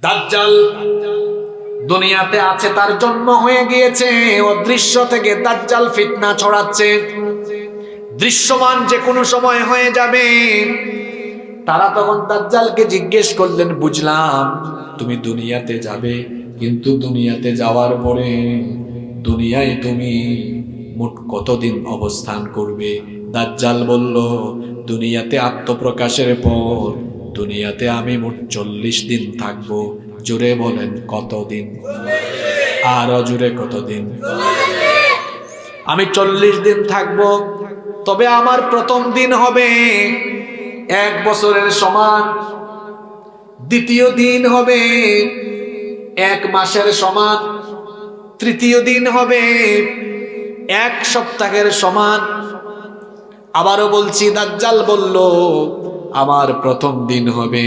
দাজ্জাল দুনিয়াতে আছে, তার জন্ম হয়ে গিয়েছে, অদৃশ্য থেকে দাজ্জাল ফিতনা ছড়াচ্ছে, দৃশ্যমান যে কোনো সময় হয়ে যাবে। তারা তখন দাজ্জালকে জিজ্ঞেস করলেন, বুঝলাম তুমি দুনিয়াতে যাবে, কিন্তু দুনিয়াতে যাওয়ার পরে দুনিয়ায় তুমি মোট কতদিন অবস্থান করবে? দাজ্জাল বলল, দুনিয়াতে আত্মপ্রকাশের পর দুনিয়াতে আমি মোট 40 দিন থাকবো। জোরে বলেন কতদিন? আরো জোরে কতদিন? আমি 40 দিন থাকবো, তবে আমার প্রথম দিন হবে 1 বছরের সমান, দ্বিতীয় দিন হবে 1 মাসের সমান, তৃতীয় দিন হবে 1 সপ্তাহের সমান। আবারও বলছি, দাজ্জাল বলল, আমার প্রথম দিন হবে